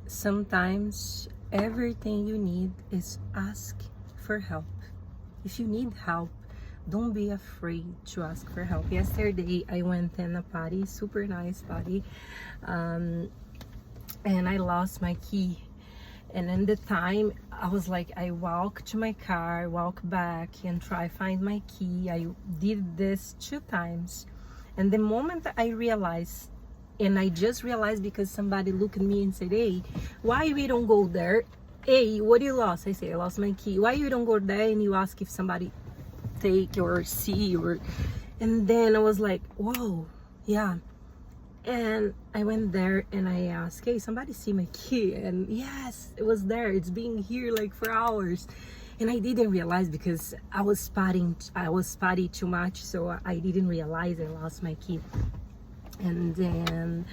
Sometimes everything you need is ask for help. If you need help, don't be afraid to ask for help. Yesterday, I went in a party, super nice party, and I lost my key. And in the time, I was like, I walk to my car, walk back, and try find my key. I did this 2 times. And the moment I realized, and I just realized because somebody looked at me and said, hey, why we don't go there? Hey, what you lost? I say, I lost my key. Why you don't go there and you ask if somebody take or see or... And then I was like, whoa, yeah. And I went there and I asked, hey, somebody see my key? And yes, it was there. It's been here like for hours. And I didn't realize because I was partying too much, so I didn't realize I lost my key. And then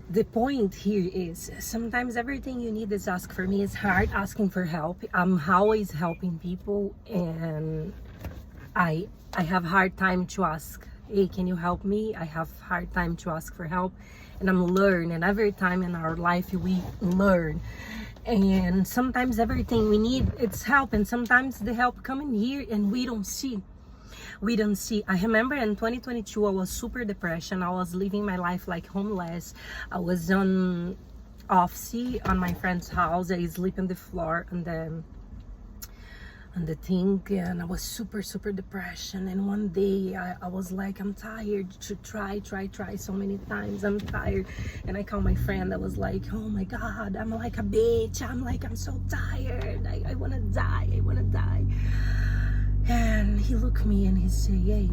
the point here is sometimes everything you need is ask. For me, it's hard asking for help. I'm always helping people, and I have hard time to ask, hey, can you help me? I have hard time to ask for help, and I'm learning. And every time in our life we learn, and sometimes everything we need it's help, and sometimes the help come in here and we don't see. I remember in 2022 I was super depressed. I was living my life like homeless. I was on off-sea on my friend's house. I sleep on the floor on the thing, and I was super depressed. And one day I was like, I'm tired to try so many times. I'm tired. And I called my friend. I was like, oh my god, I'm like a bitch. I'm so tired. I wanna die. And he looked at me and he said, hey,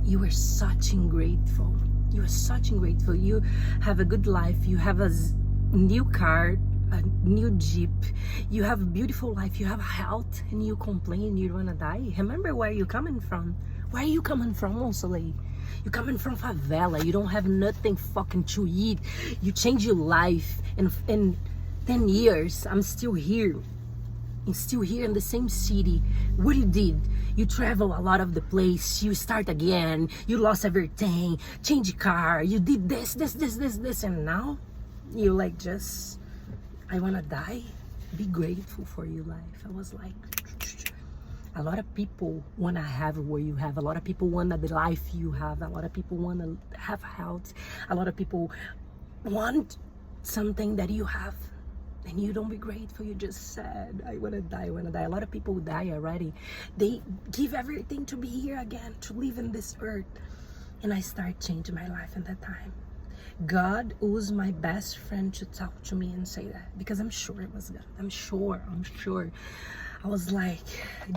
you are such ungrateful. You have a good life. You have a new car, a new Jeep. You have a beautiful life. You have health, and you complain you want to die. Remember where you coming from. Where are you coming from, Monsoleil? You coming from favela. You don't have nothing fucking to eat. You change your life. And in 10 years, I'm still here. In the same city. What you did? You travel a lot of the place. You start again. You lost everything. Change car. You did this, and now you like just, I wanna die. Be grateful for your life. I was like, a lot of people wanna have what you have. A lot of people want the life you have. A lot of people wanna have health. A lot of people want something that you have. And you don't be grateful, you just sad. I wanna die. A lot of people die already. They give everything to be here again, to live in this earth. And I start changing my life at that time. God was my best friend to talk to me and say that, because I'm sure it was God. I'm sure. I was like,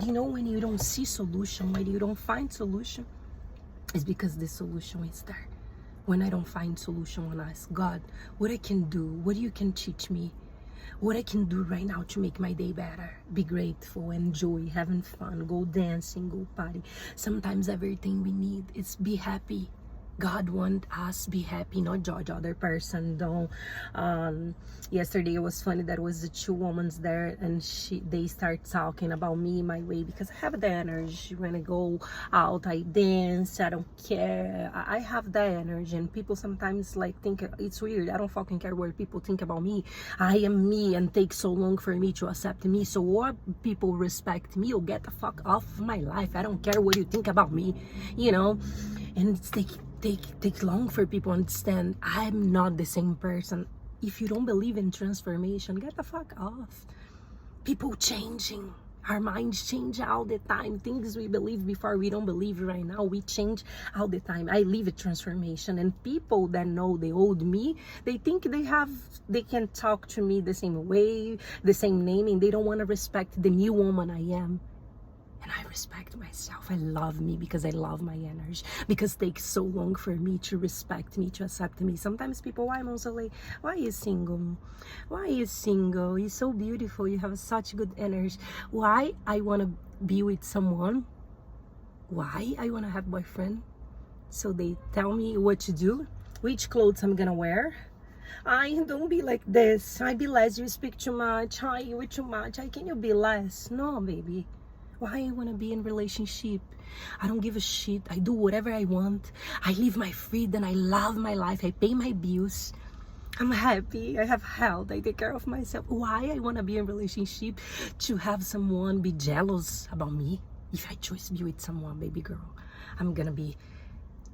you know, when you don't see solution, when you don't find solution, it's because the solution is there. When I don't find solution, when I ask God, what I can do, what you can teach me, what I can do right now to make my day better. Be grateful, enjoy, having fun, go dancing, go party. Sometimes everything we need is be happy. God wants us be happy, not judge other person. Don't. Yesterday it was funny. There was the 2 women there, and they start talking about me, my way, because I have the energy. When I go out, I dance. I don't care. I have that energy, and people sometimes like think it's weird. I don't fucking care what people think about me. I am me, and take so long for me to accept me. So what people respect me or get the fuck off my life. I don't care what you think about me, you know. And it's take long for people to understand I'm not the same person. If you don't believe in transformation, get the fuck off. People changing. Our minds change all the time. Things we believe before, we don't believe right now. We change all the time. I live a transformation, and people that know the old me, they think they can talk to me the same way, the same name, and they don't want to respect the new woman I am. And I respect myself. I love me because I love my energy. Because it takes so long for me to respect me, to accept me. Sometimes people, why, Monsoleil? Why are you single? Why are you single? You're so beautiful. You have such good energy. Why I want to be with someone? Why I want to have a boyfriend? So they tell me what to do, which clothes I'm gonna wear. I don't be like this. I be less. You speak too much. I you too much. Can you be less? No, baby. Why I want to be in relationship? I don't give a shit. I do whatever I want. I live my freedom. I love my life. I pay my bills. I'm happy, I have health, I take care of myself. Why I want to be in a relationship? To have someone be jealous about me? If I choose to be with someone, baby girl, I'm gonna be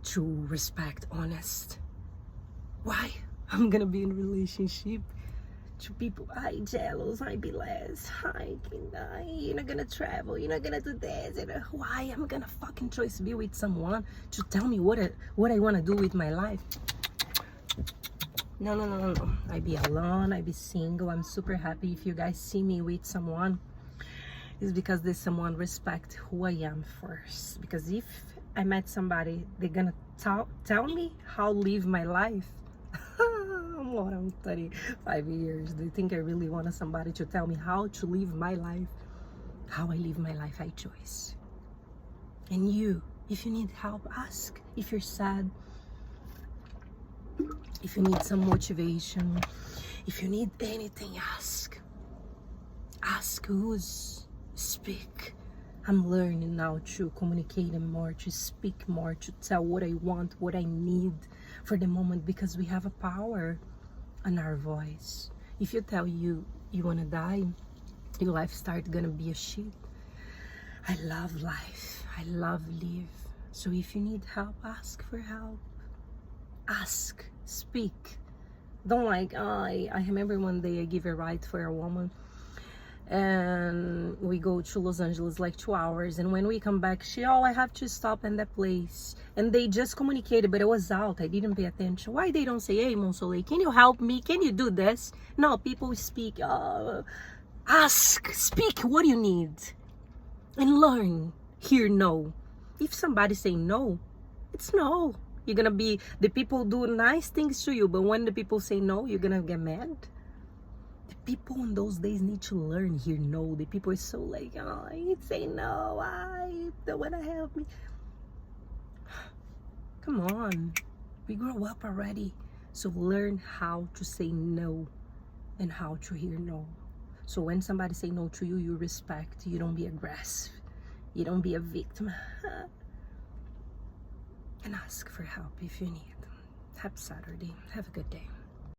true, respect, honest. Why? I'm gonna be in a relationship to people I jealous, I be less, you're not gonna travel, you're not gonna do this. Why I'm gonna fucking choose to be with someone to tell me what I wanna do with my life? No. I be alone, I be single. I'm super happy. If you guys see me with someone, it's because there's someone respect who I am first. Because if I met somebody, they're gonna tell me how to live my life. I'm 35 years. Do you think I really want somebody to tell me how to live my life? How I live my life, I choose. And you, if you need help, ask. If you're sad, if you need some motivation, if you need anything, ask. Ask who's speak. I'm learning now to communicate more, to speak more, to tell what I want, what I need for the moment, because we have a power on our voice. If you tell you wanna die, your life start gonna be a shit. I love life. I love live. So if you need help, ask for help. Ask, speak. Don't I remember one day I give a ride for a woman, and we go to Los Angeles like 2 hours, and when we come back, I have to stop in that place, and they just communicated, but I was out, I didn't pay attention. Why they don't say, hey Monsoleil, can you help me, can you do this? No, people speak. Ask, speak what you need, and learn. Hear no. If somebody say no, it's no. You're gonna be, the people do nice things to you, but when the people say no, you're gonna get mad. The people in those days need to learn here no. The people are so like, oh, I say no, I don't wanna help me. Come on, we grow up already. So learn how to say no and how to hear no. So when somebody say no to you, you respect. You don't be aggressive. You don't be a victim. And ask for help if you need. Happy Saturday. Have a good day.